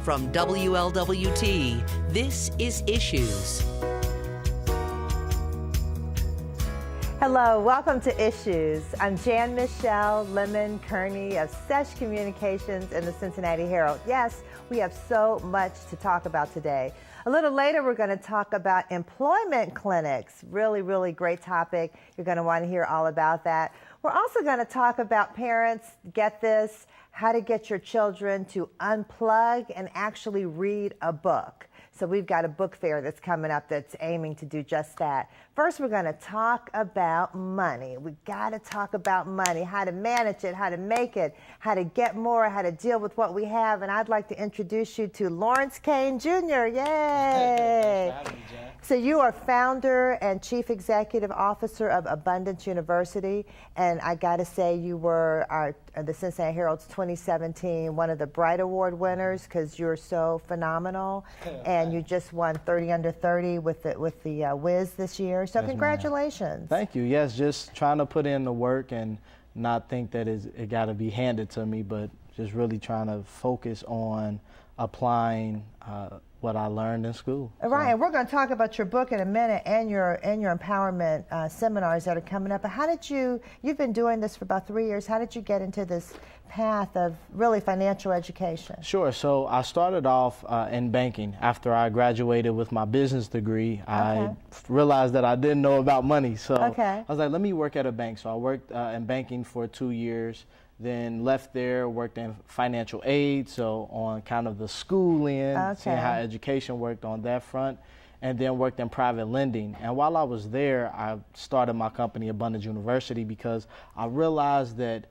From WLWT, this is Issues. Hello, welcome to Issues. I'm Jan Michelle Lemon Kearney of Sesh Communications and the Cincinnati Herald. Yes, we have so much to talk about today. A little later, we're going to talk about employment clinics. Really great topic. You're going to want to hear all about that. We're also going to talk about parents, get this, how to get your children to unplug and actually read a book. So we've got a book fair that's coming up that's aiming to do just that. First, we're going to talk about money. We got to talk about money, how to manage it, how to make it, how to get more, how to deal with what we have. And I'd like to introduce you to Lawrence Kane Jr. Yay! Thanks for having me, Jan. So you are founder and chief executive officer of Abundance University. And I got to say, you were the Cincinnati Herald's 2017 one of the Bright Award winners because you're so phenomenal. And you just won 30 under 30 with the Wiz this year. So yes, congratulations. Ma'am. Thank you. Yes, just trying to put in the work and not think that it got to be handed to me, but just really trying to focus on applying what I learned in school. Right, and we're going to talk about your book in a minute and your empowerment seminars that are coming up. But how did you've been doing this for about 3 years, how did you get into this path of really financial education? Sure, so I started off in banking. After I graduated with my business degree, I realized that I didn't know about money. So I was like, let me work at a bank. So I worked in banking for 2 years. Then left there, worked in financial aid, so on kind of the school end, seeing how education worked on that front, and then worked in private lending. And while I was there, I started my company, Abundance University, because I realized that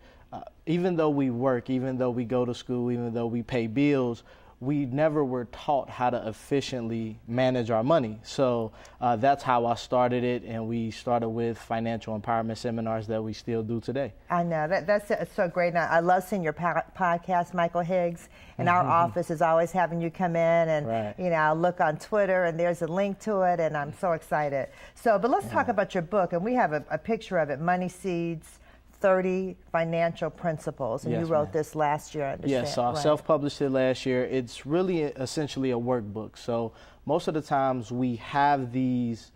even though we work, even though we go to school, even though we pay bills, we never were taught how to efficiently manage our money. So that's how I started it, and we started with financial empowerment seminars that we still do today. I know, that's so great. Now, I love seeing your podcast, Michael Higgs, in our office is always having you come in, and you know, I look on Twitter, and there's a link to it, and I'm so excited. So, but let's talk about your book, and we have a picture of it, Money Seeds, 30 Financial Principles, and you wrote this last year, I understand. Yes, so I self-published it last year. It's really essentially a workbook. So most of the times we have these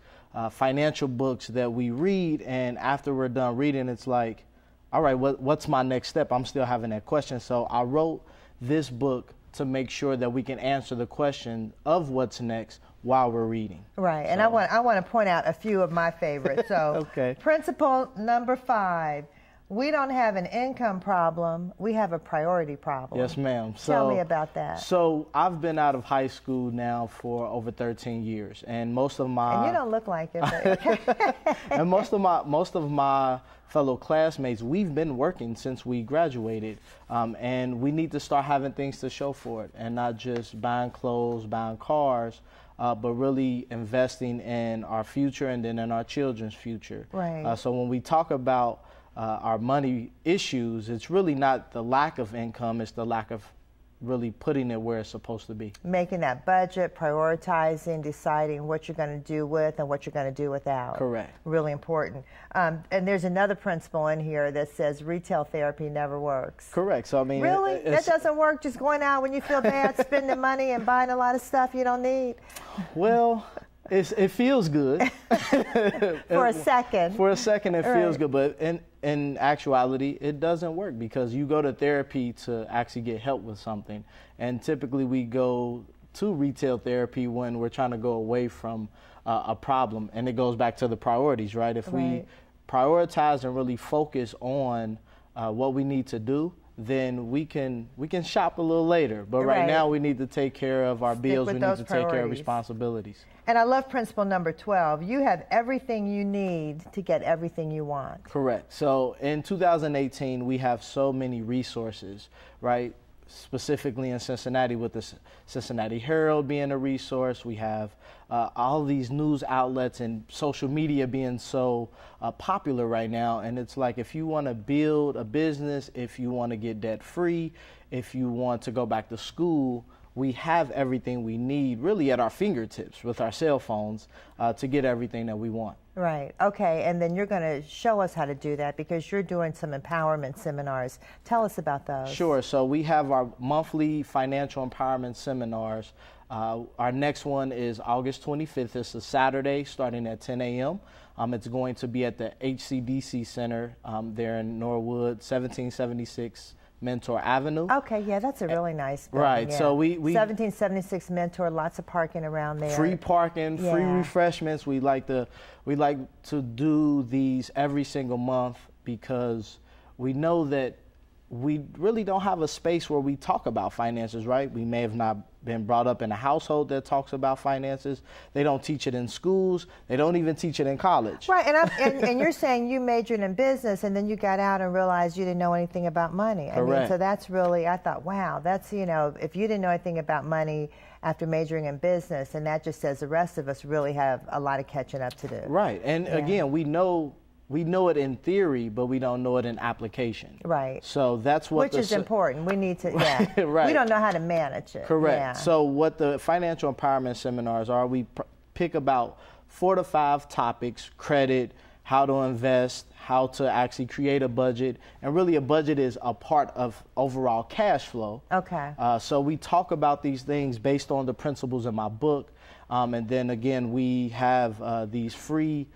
financial books that we read, and after we're done reading, it's like, all right, what's my next step? I'm still having that question. So I wrote this book to make sure that we can answer the question of what's next while we're reading. Right, and I want to point out a few of my favorites. So principle number 5. We don't have an income problem, we have a priority problem. Yes, ma'am. So, tell me about that. So I've been out of high school now for over 13 years, and most of my... And you don't look like it. But and most of my fellow classmates, we've been working since we graduated, and we need to start having things to show for it, and not just buying clothes, buying cars, but really investing in our future and then in our children's future. Right. So when we talk about our money issues, it's really not the lack of income, it's the lack of really putting it where it's supposed to be. Making that budget, prioritizing, deciding what you're going to do with and what you're going to do without. Correct. Really important. And there's another principle in here that says retail therapy never works. Correct. So I mean, really? That doesn't work, just going out when you feel bad, spending money and buying a lot of stuff you don't need? Well, it feels good. For a second. For a second, it feels good, but in actuality, it doesn't work because you go to therapy to actually get help with something, and typically we go to retail therapy when we're trying to go away from a problem, and it goes back to the priorities, right? If we prioritize and really focus on what we need to do, then we can shop a little later. But right now we need to take care of our bills. We need to take care of responsibilities. And I love principle number 12. You have everything you need to get everything you want. Correct. So in 2018, we have so many resources, right? Specifically in Cincinnati, with the Cincinnati Herald being a resource. We have all these news outlets and social media being so popular right now. And it's like, if you want to build a business, if you want to get debt free, if you want to go back to school, we have everything we need really at our fingertips with our cell phones to get everything that we want. Right. Okay. And then you're going to show us how to do that because you're doing some empowerment seminars. Tell us about those. Sure. So we have our monthly financial empowerment seminars. Our next one is August 25th. It's a Saturday starting at 10 a.m. It's going to be at the HCDC Center there in Norwood, 1776 Mentor Avenue. Okay, yeah, that's a really nice building. Right, yeah. so we 1776 Mentor, lots of parking around there. Free parking, free refreshments. We like to do these every single month because we know that we really don't have a space where we talk about finances, right? We may have not been brought up in a household that talks about finances. They don't teach it in schools. They don't even teach it in college. Right, and you're saying you majored in business and then you got out and realized you didn't know anything about money. Correct. I mean, so that's really, I thought, wow, that's, you know, if you didn't know anything about money after majoring in business, and that just says the rest of us really have a lot of catching up to do. Right, and again, we know it in theory, but we don't know it in application. Right. So that's what Which is important. We need to, right. We don't know how to manage it. Correct. Yeah. So what the financial empowerment seminars are, we pick about 4 to 5 topics: credit, how to invest, how to actually create a budget, and really a budget is a part of overall cash flow. Okay. So we talk about these things based on the principles in my book, and then again we have these free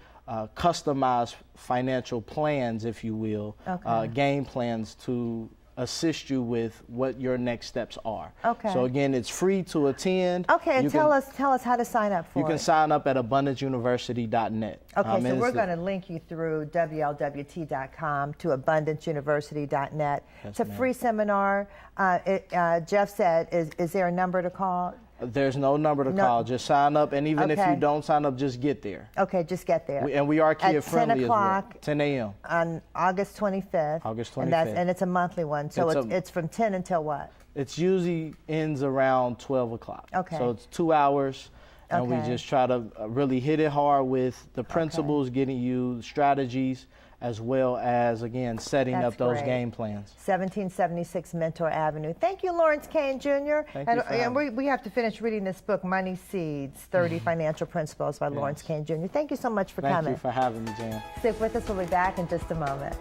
customized financial plans, if you will, game plans to assist you with what your next steps are. Okay. So again, it's free to attend. Okay, and tell us how to sign up for it. You can sign up at abundanceuniversity.net. Okay, so we're going to link you through WLWT.com to abundanceuniversity.net. It's a free seminar. Jeff said, is there a number to call? There's no number to call. Just sign up, and even if you don't sign up, just get there. Okay, just get there. And we are kid friendly as well. 10 a.m. on August 25th. August 25th. And it's a monthly one. So it's from 10 until what? It usually ends around 12 o'clock. Okay. So it's 2 hours, and we just try to really hit it hard with the principles, getting you strategies, as well as, again, setting up those game plans. 1776 Mentor Avenue. Thank you, Lawrence Kane Jr. And we have to finish reading this book, Money Seeds, 30 Financial Principles by Lawrence Kane Jr. Thank you so much for coming. Thank you for having me, Jan. Stick with us. We'll be back in just a moment.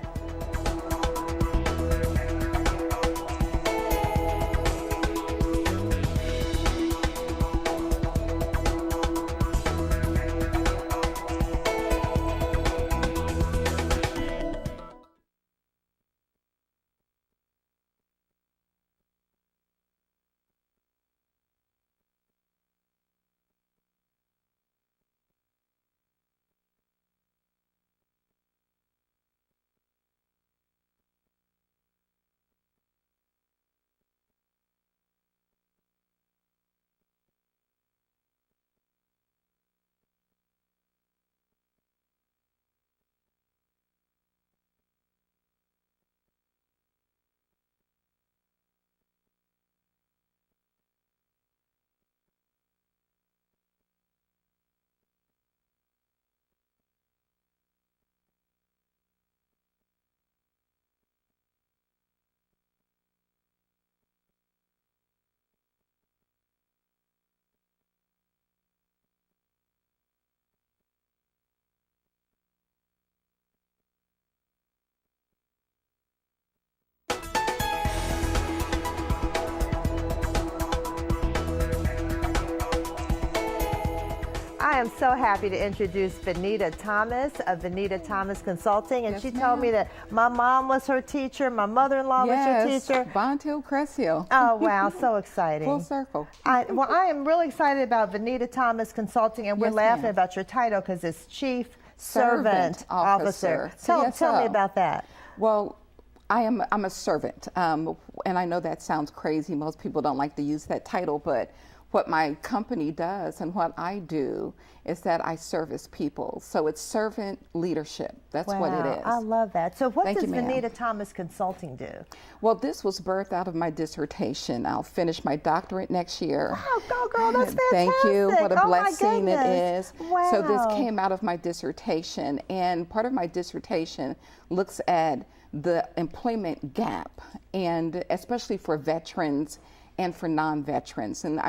I am so happy to introduce Venita Thomas of Venita Consulting, and she told me that my mom was her teacher, my mother-in-law was her teacher. Bontil Crescio. Oh wow, so exciting. Full circle. I am really excited about Venita Thomas Consulting, and we're laughing about your title because it's Chief Servant Officer. Tell me about that. Well, I'm a servant, and I know that sounds crazy. Most people don't like to use that title, but what my company does and what I do is that I service people. So it's servant leadership. That's what it is. I love that. So what does Venita Thomas Consulting do? Well, this was birthed out of my dissertation. I'll finish my doctorate next year. Wow, go girl, that's fantastic. Thank you. What a blessing it is. Wow. So this came out of my dissertation, and part of my dissertation looks at the employment gap, and especially for veterans and for non-veterans. And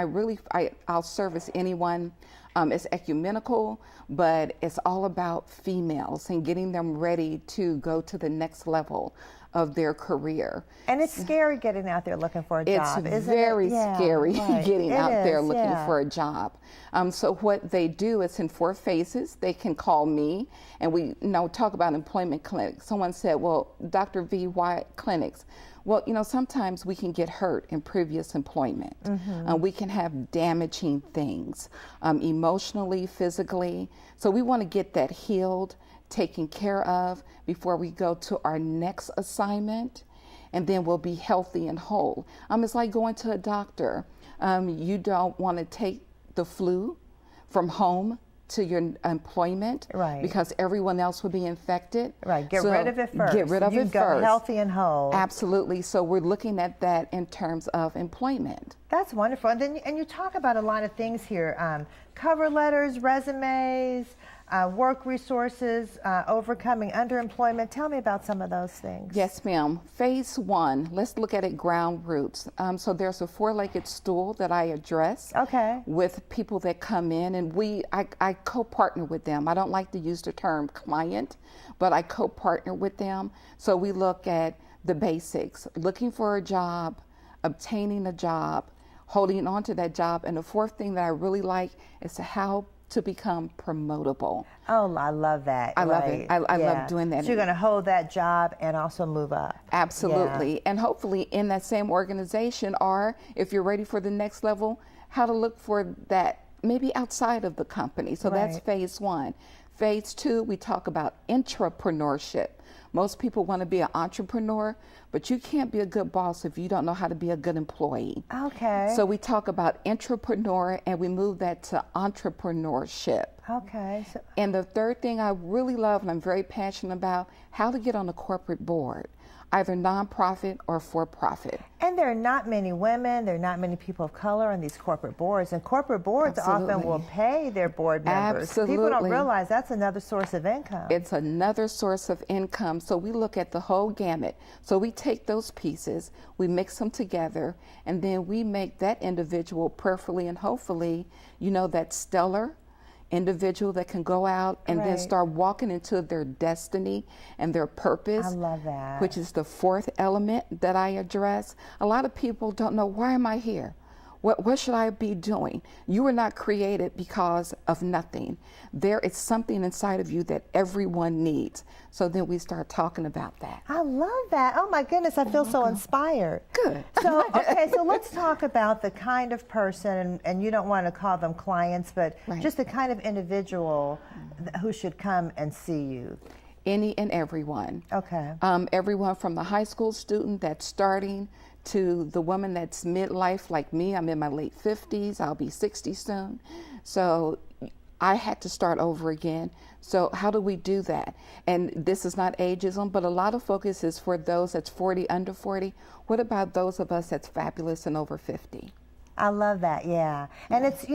I'll service anyone. It's ecumenical, but it's all about females and getting them ready to go to the next level of their career. And it's scary getting out there looking for a job, isn't it? It's very scary getting out there looking for a job. So what they do is in 4 phases. They can call me, and we talk about employment clinics. Someone said, well, Dr. V, why clinics? Well, sometimes we can get hurt in previous employment. We can have damaging things, emotionally, physically. So we want to get that healed, taken care of before we go to our next assignment, and then we'll be healthy and whole. It's like going to a doctor. You don't want to take the flu from home to your employment, because everyone else will be infected. Get rid of it first. Get rid of it first. Go healthy and whole. Absolutely. So we're looking at that in terms of employment. That's wonderful. And you talk about a lot of things here: cover letters, resumes, work resources, overcoming underemployment. Tell me about some of those things. Yes, ma'am. Phase 1, let's look at it ground roots. So there's a 4-legged stool that I address with people that come in, and I co-partner with them. I don't like to use the term client, but I co-partner with them. So we look at the basics: looking for a job, obtaining a job, holding on to that job, and the 4th thing that I really like is how to become promotable. Oh, I love that. I love it. I love doing that. So you're going to hold that job and also move up. Absolutely. Yeah. And hopefully in that same organization, or if you're ready for the next level, how to look for that maybe outside of the company. So that's phase 1. Phase 2, we talk about intrapreneurship. Most people want to be an entrepreneur, but you can't be a good boss if you don't know how to be a good employee. Okay. So we talk about intrapreneur, and we move that to entrepreneurship. Okay. And the 3rd thing I really love and I'm very passionate about, how to get on a corporate board, either nonprofit or for-profit. And there are not many women, there are not many people of color on these corporate boards, and corporate boards often will pay their board members. Absolutely. People don't realize that's another source of income. It's another source of income. So we look at the whole gamut. So we take those pieces, we mix them together, and then we make that individual prayerfully and hopefully, that stellar individual that can go out and then start walking into their destiny and their purpose. I love that. Which is the 4th element that I address. A lot of people don't know, why am I here? What should I be doing? You were not created because of nothing. There is something inside of you that everyone needs. So then we start talking about that. I love that. Oh my goodness, I feel so inspired. Good. So, so let's talk about the kind of person, and you don't want to call them clients, but just the kind of individual who should come and see you. Any and everyone. Okay. Everyone from the high school student that's starting to the woman that's midlife like me. I'm in my late 50s. I'll be 60 soon. So I had to start over again. So how do we do that? And this is not ageism, but a lot of focus is for those that's 40, under 40. What about those of us that's fabulous and over 50? I love that, yeah. And it's,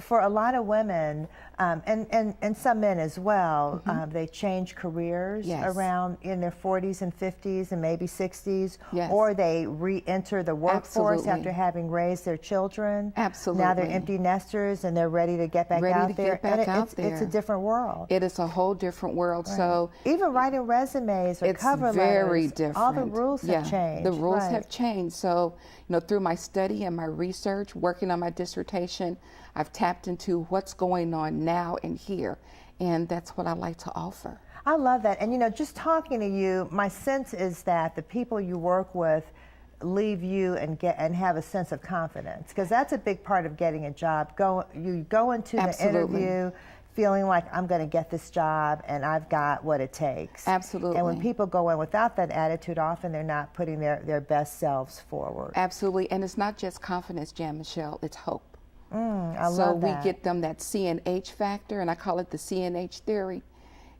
for a lot of women, and some men as well, they change careers around in their 40s and 50s and maybe 60s, or they re-enter the workforce after having raised their children. Absolutely. Now they're empty nesters and they're ready to get back out there. It's a different world. It is a whole different world. So even writing resumes or cover letters, very different. All the rules have changed. The rules have changed. So, through my study and my research, working on my dissertation, I've tapped into what's going on now and here, and that's what I like to offer. I love that. And just talking to you, my sense is that the people you work with leave you and have a sense of confidence, because that's a big part of getting a job. You go into the interview feeling like, I'm going to get this job and I've got what it takes. Absolutely. And when people go in without that attitude, often they're not putting their best selves forward. Absolutely. And it's not just confidence, Jan Michelle, it's hope. I love that. So we get them that CNH factor, and I call it the CNH theory,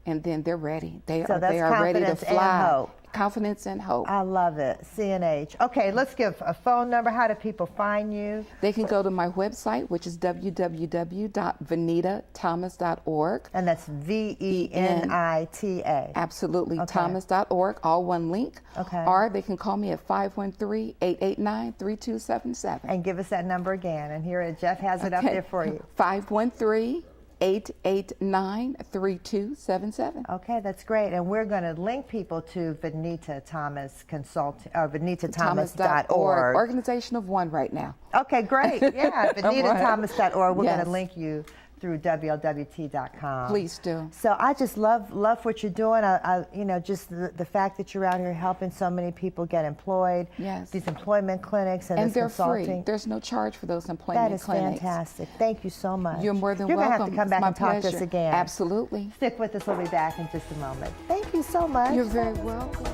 and then they're ready. They are ready to fly. Confidence and hope. I love it. CNH. Okay, let's give a phone number. How do people find you? They can go to my website, which is www.venita.thomas.org. And that's VENITA. Absolutely. Okay. Thomas.org, all one link. Okay. Or they can call me at 513-889-3277. And give us that number again. And here, Jeff has it up there for you. 513-889-3277. Okay, that's great. And we're going to link people to Venita Thomas Consulting, or venita.thomas.org. Organization of one right now. Okay, great. Yeah, venita.thomas.org. We're going to link you through WLWT.com. Please do. So I just love what you're doing. Just the fact that you're out here helping so many people get employed. Yes. These employment clinics and this they're consulting. Free. There's no charge for those employment clinics. That is fantastic. Thank you so much. You're more than welcome. You're going to have to come back and talk to us again. Absolutely. Stick with us. We'll be back in just a moment. Thank you so much. You're very welcome.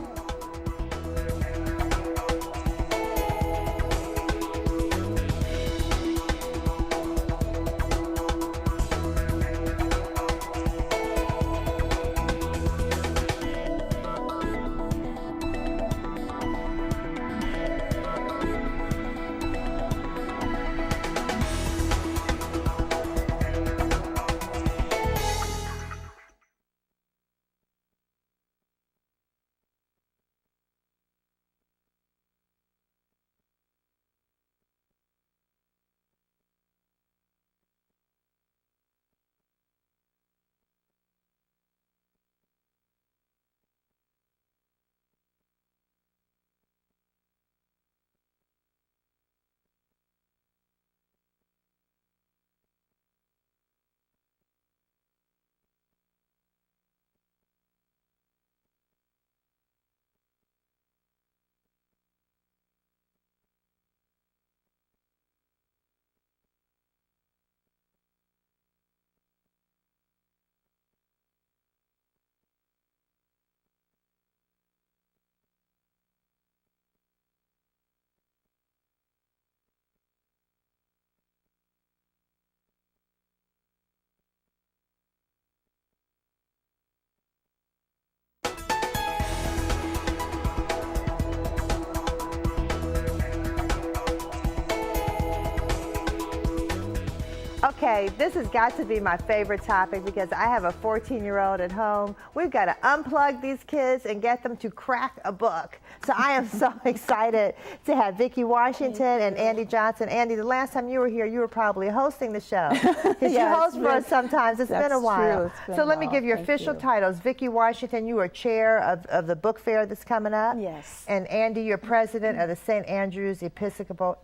Okay, this has got to be my favorite topic because I have a 14-year-old at home. We've got to unplug these kids and get them to crack a book. So I am so excited to have Vicki Washington and Andy Johnson. Andy, the last time you were here, you were probably hosting the show. Because you host for us sometimes. It's been a while. So let me give you official titles. Vicki Washington, you are chair of the book fair that's coming up. Yes. And Andy, you're president of the St. Andrew's Episcopal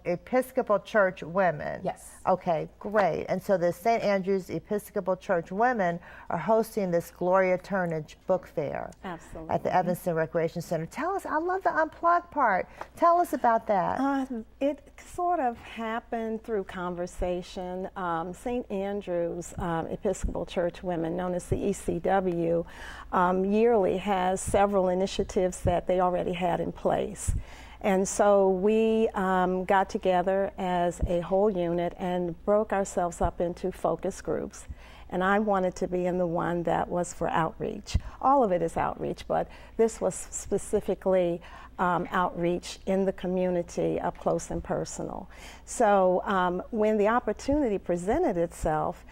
Church Women. Yes. Okay, great. And so the St. Andrew's Episcopal Church Women are hosting this Gloria Turnage book fair. Absolutely. At the Evanston Recreation Center. Tell us, I love the unplug part. Tell us about that. It sort of happened through conversation. St. Andrew's Episcopal Church Women, known as the ECW, yearly has several initiatives that they already had in place. And so we got together as a whole unit and broke ourselves up into focus groups. And I wanted to be in the one that was for outreach. All of it is outreach, but this was specifically outreach in the community, up close and personal. So when the opportunity presented itself,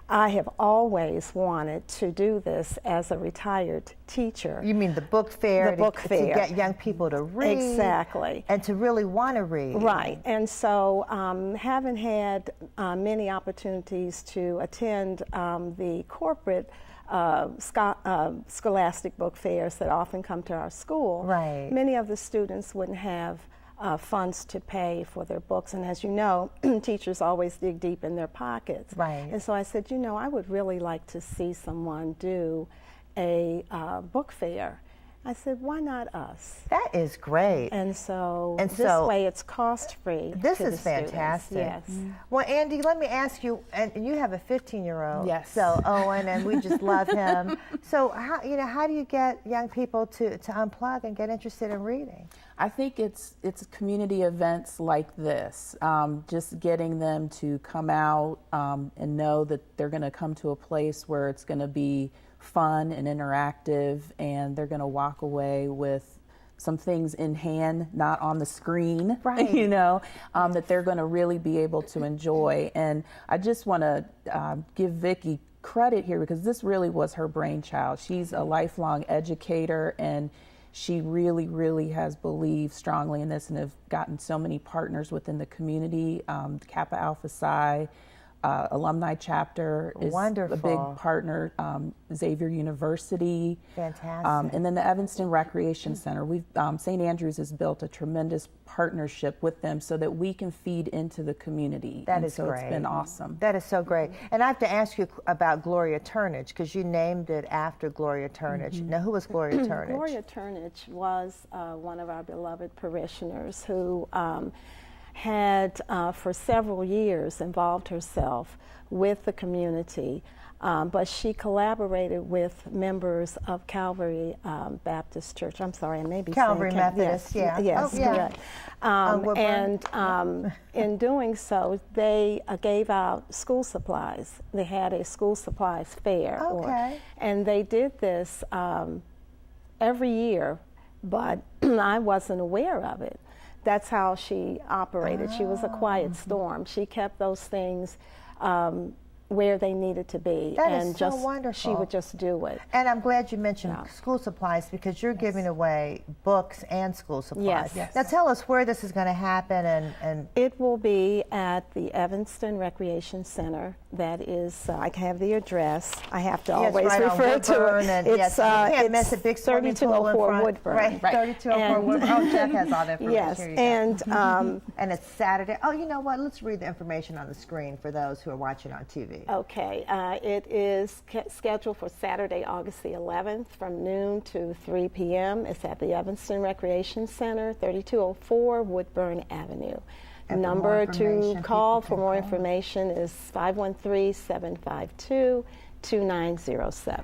I have always wanted to do this as a retired teacher. You mean the book fair? The book fair. To get young people to read. Exactly. And to really want to read. Right. And so having had many opportunities to attend the corporate scholastic book fairs that often come to our school, right. Many of the students wouldn't have funds to pay for their books, and as you know, teachers always dig deep in their pockets. Right. And so I said, you know, I would really like to see someone do a book fair. I said, why not us? That is great. And so this way it's cost-free. This is fantastic. Yes. Well, Andy, let me ask you, and you have a 15-year-old. Yes. So Owen, and we just love him. So how do you get young people to unplug and get interested in reading? I think it's community events like this, just getting them to come out and know that they're going to come to a place where it's going to be fun and interactive, and they're going to walk away with some things in hand, not on the screen, right. you know, that they're going to really be able to enjoy. And I just want to give Vicki credit here, because this really was her brainchild. She's a lifelong educator, and she really, really has believed strongly in this and have gotten so many partners within the community. Kappa Alpha Psi alumni chapter is Wonderful. A big partner. Xavier University. Fantastic. And then the Evanston Recreation Center. We've St. Andrews has built a tremendous partnership with them so that we can feed into the community. That is so great. It's been awesome. That is so great. And I have to ask you about Gloria Turnage, because you named it after Gloria Turnage. Now, who was Gloria Turnage? Gloria Turnage was one of our beloved parishioners who had for several years involved herself with the community, but she collaborated with members of Calvary Baptist Church. I'm sorry, I may be Calvary saying Methodist, yes, yeah. yes, Oh, yeah. good. And in doing so, they gave out school supplies. They had a school supplies fair, Okay. and they did this every year, but I wasn't aware of it. That's how she operated. She was a quiet storm. She kept those things where they needed to be. That and is so just, wonderful. She would just do it. And I'm glad you mentioned Yeah. school supplies, because you're giving away books and school supplies. Yes. Yes. Now tell us where this is going to happen and It will be at the Evanston Recreation Center. That is, I have the address. I have to always right on refer to Woodburn, it. and It's, yes, you can't miss a big swimming pool in 3204 front. Woodburn. Right, 3204 Woodburn. Oh, Jeff has all that information. Yes, Here you go. and And it's Saturday. Oh, you know what? Let's read the information on the screen for those who are watching on TV. okay, it is scheduled for Saturday, August the 11th from noon to 3 p.m. It's at the Evanston Recreation Center, 3204 Woodburn Avenue. And for more Number to information, call people for can more call. information is 513-752-2907.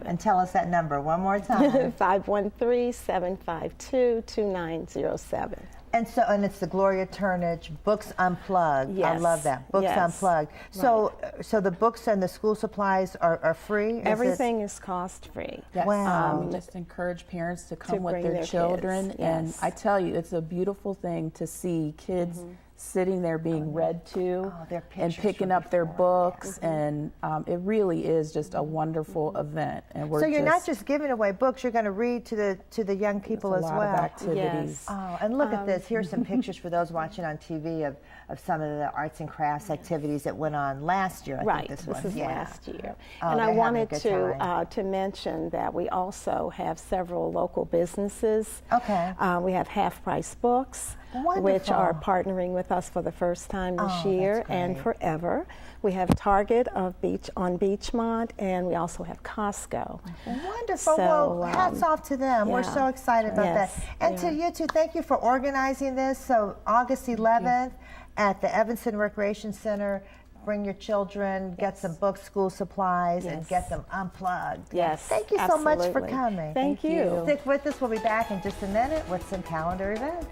And tell us that number one more time. 513-752-2907. And it's the Gloria Turnage Books Unplugged. I Yes. love that. Books Yes. Unplugged. So the books and the school supplies are free? Is it- Everything is cost-free. Yes. Wow. We just encourage parents to come with bring their their children. kids, And yes. I tell you, it's a beautiful thing to see kids sitting there being read to their and pictures picking from up their before. books. And it really is just a wonderful event. And we're So you're not just giving away books, you're going to read to the young people a as lot well. of activities. Yes. Oh, and look at this. Here's some pictures for those watching on TV of some of the arts and crafts activities that went on last year. I Right, think this is yeah. last year. Oh, And they're I having a wanted good time. to mention that we also have several local businesses. Okay. We have Half Price Books, which Wonderful. are partnering with us for the first time this Oh, year that's and great. forever. We have Target on Beachmont, and we also have Costco. Wonderful. So, Well, hats off to them. We're yeah. so excited about Yes, that. And to you two, thank you for organizing this. So August 11th at the Evanston Recreation Center. Bring your children, get some books, school supplies, and Yes. get them unplugged. Yes, Thank you so much for absolutely. coming. Thank you. Stick with us. We'll be back in just a minute with some calendar events.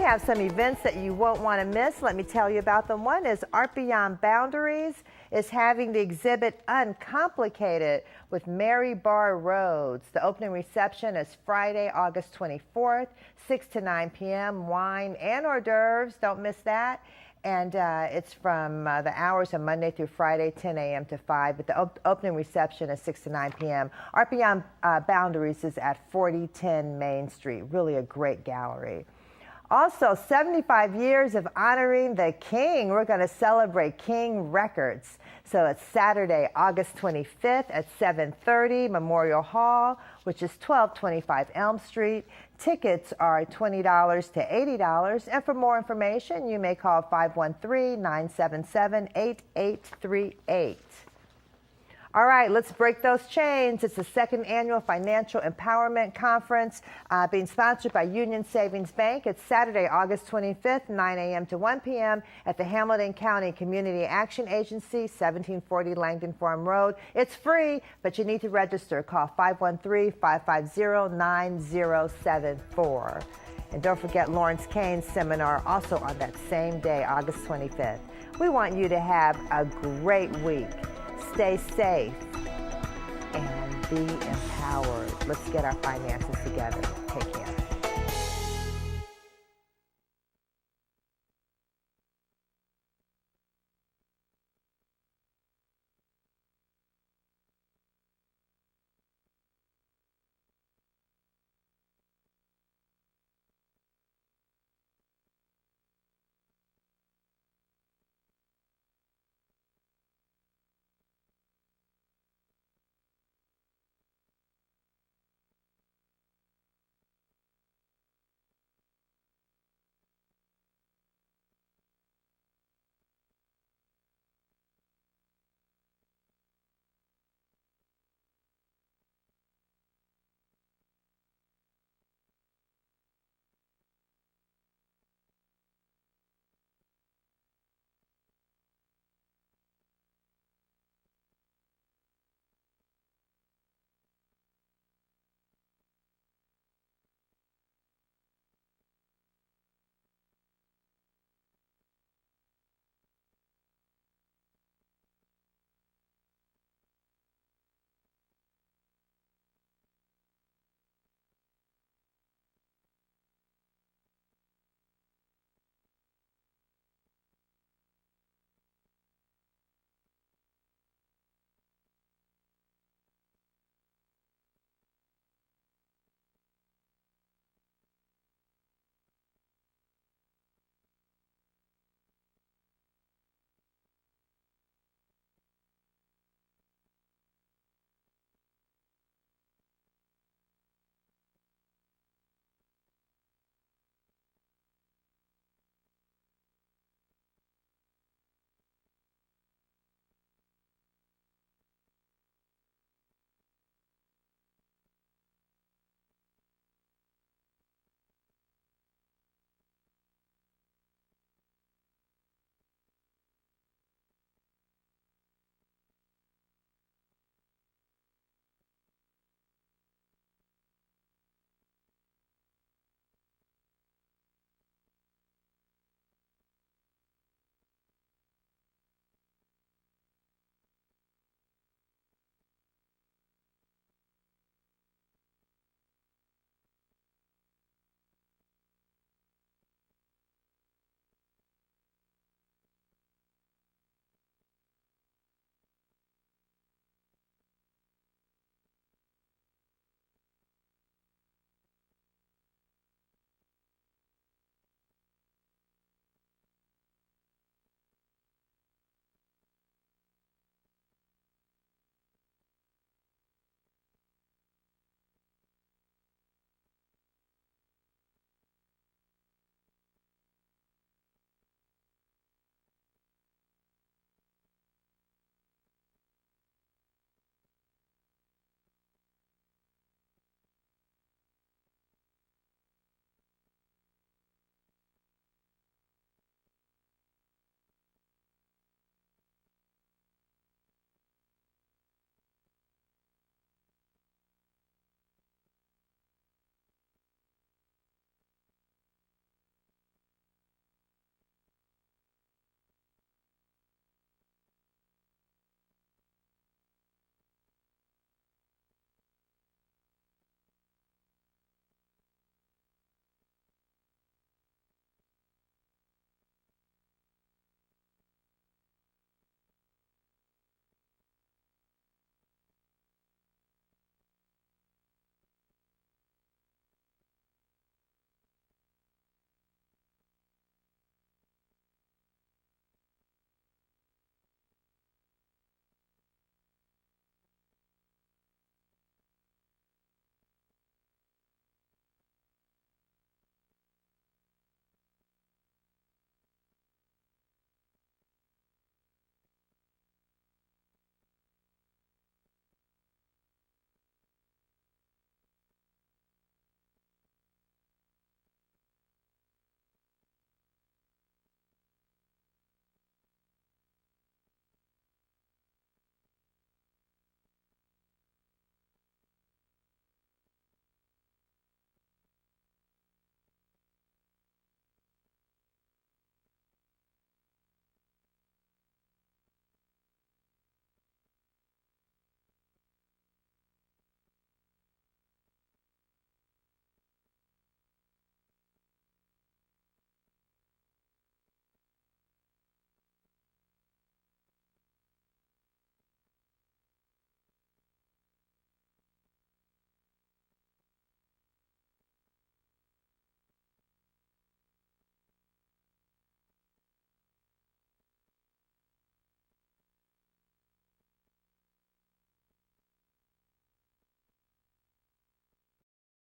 have some events that you won't want to miss. Let me tell you about them. One is Art Beyond Boundaries is having the exhibit Uncomplicated with Mary Barr Rhodes. The opening reception is Friday, August 24th, 6 to 9 p.m. Wine and hors d'oeuvres. Don't miss that. And it's from the hours of Monday through Friday, 10 a.m. to 5. But the opening reception is 6 to 9 p.m. Art Beyond Boundaries is at 4010 Main Street. Really a great gallery. Also, 75 years of honoring the King. We're going to celebrate King Records. So it's Saturday, August 25th at 7:30, Memorial Hall, which is 1225 Elm Street. Tickets are $20 to $80. And for more information, you may call 513-977-8838. All right, let's break those chains. It's the second annual Financial Empowerment Conference being sponsored by Union Savings Bank. It's Saturday, August 25th, 9 a.m. to 1 p.m. at the Hamilton County Community Action Agency, 1740 Langdon Farm Road. It's free, but you need to register. Call 513-550-9074. And don't forget Lawrence Kane's seminar, also on that same day, August 25th. We want you to have a great week. Stay safe and be empowered. Let's get our finances together. Take care.